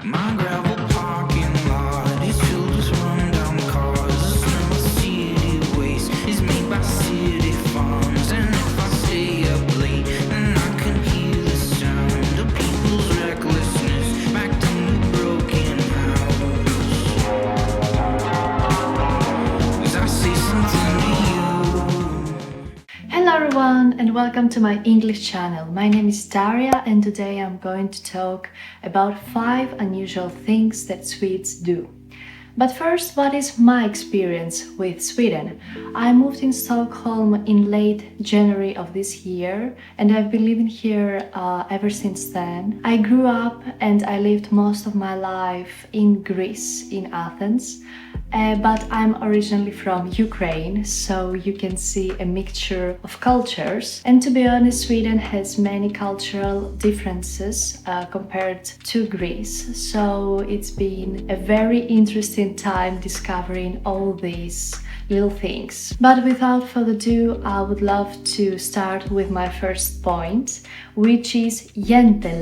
My gravel parking lot is filled with rundown cars. The smell of city waste is made by city farms. And if I stay up late, then I can hear the sound of people's recklessness backed in a broken house. 'Cause I say something to you. Hello everyone and welcome to my English channel. My name is Daria and today I'm going to talk about 5 unusual things that Swedes do. But first, what is my experience with Sweden? I moved in Stockholm in late January of this year and I've been living here ever since then. I grew up and I lived most of my life in Greece, in Athens. But I'm originally from Ukraine, so you can see a mixture of cultures. And to be honest, Sweden has many cultural differences compared to Greece. So it's been a very interesting time discovering all these little things. But without further ado, I would love to start with my first point, which is Yente,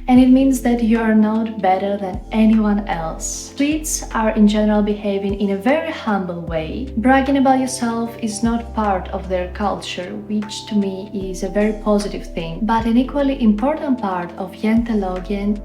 and it means that you are not better than anyone else. Swedes are in general behaving in a very humble way. Bragging about yourself is not part of their culture, which to me is a very positive thing. But an equally important part of Yente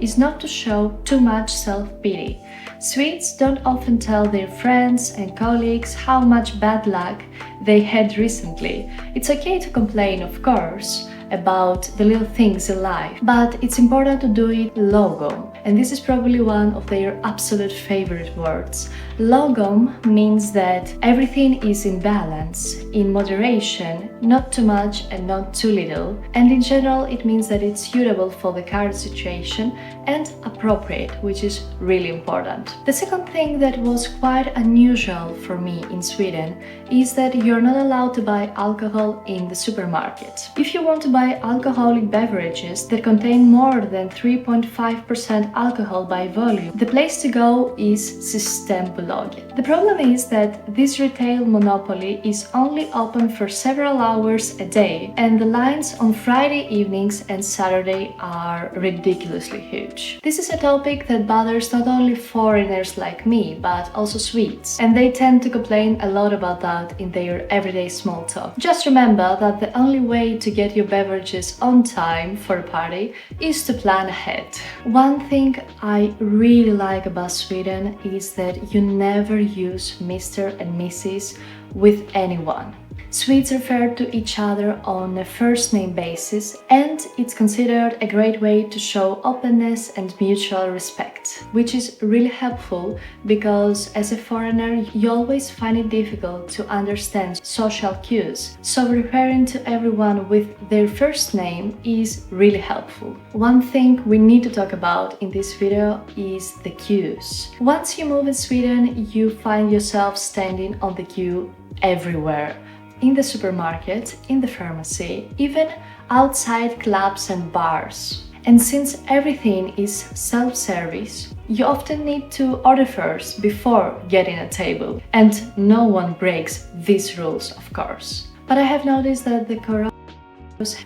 is not to show too much self-pity. Swedes don't often tell their friends and colleagues how much bad luck they had recently. It's okay to complain, of course, about the little things in life, but it's important to do it lagom, and this is probably one of their absolute favorite words. Lagom means that everything is in balance, in moderation, not too much and not too little, and in general it means that it's suitable for the current situation and appropriate, which is really important. The second thing that was quite unusual for me in Sweden is that you're not allowed to buy alcohol in the supermarket. If you want to buy alcoholic beverages that contain more than 3.5% alcohol by volume, the place to go is Systembolaget. The problem is that this retail monopoly is only open for several hours a day, and the lines on Friday evenings and Saturday are ridiculously huge. This is a topic that bothers not only foreigners like me, but also Swedes, and they tend to complain a lot about that in their everyday small talk. Just remember that the only way to get your beverages on time for a party is to plan ahead. One thing I really like about Sweden is that you never use Mr. and Mrs. with anyone. Swedes refer to each other on a first-name basis, and it's considered a great way to show openness and mutual respect, which is really helpful because as a foreigner you always find it difficult to understand social cues, so referring to everyone with their first name is really helpful. One thing we need to talk about in this video is the queues. Once you move in Sweden, you find yourself standing on the queue everywhere. In the supermarket, in the pharmacy, even outside clubs and bars. And since everything is self-service, you often need to order first before getting a table. And no one breaks these rules, of course. But I have noticed that the corona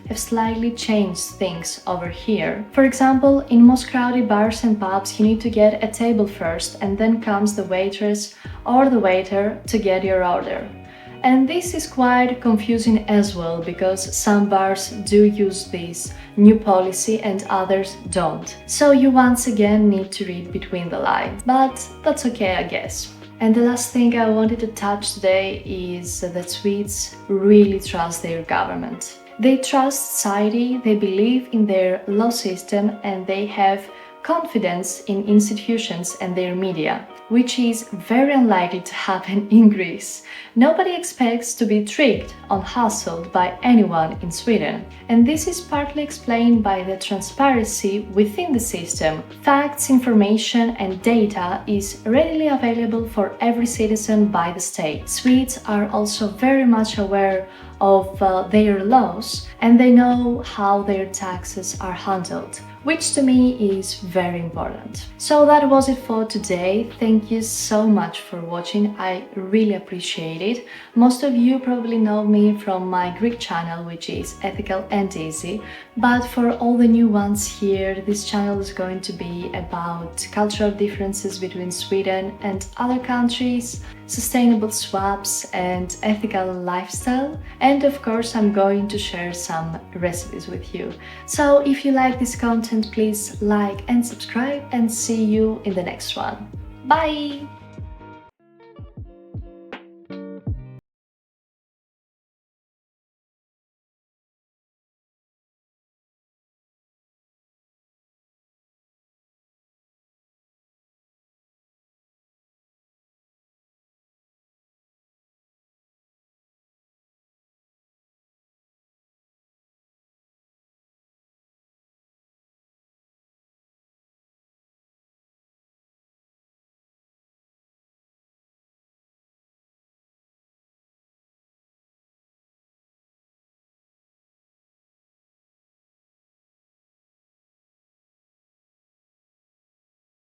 have slightly changed things over here. For example, in most crowded bars and pubs you need to get a table first and then comes the waitress or the waiter to get your order. And this is quite confusing as well, because some bars do use this new policy and others don't. So you once again need to read between the lines, but that's okay, I guess. And the last thing I wanted to touch today is that Swedes really trust their government. They trust society, they believe in their law system, and they have confidence in institutions and their media, which is very unlikely to happen in Greece. Nobody expects to be tricked or hustled by anyone in Sweden, and this is partly explained by the transparency within the system. Facts, information and data is readily available for every citizen by the state. Swedes are also very much aware of their laws, and they know how their taxes are handled, which to me is very important. So that was it for today. Thank you so much for watching. I really appreciate it. Most of you probably know me from my Greek channel, which is Ethical and Easy, but for all the new ones here, this channel is going to be about cultural differences between Sweden and other countries, sustainable swaps and ethical lifestyle, and of course I'm going to share some recipes with you. So if you like this content, please like and subscribe, and see you in the next one. Bye!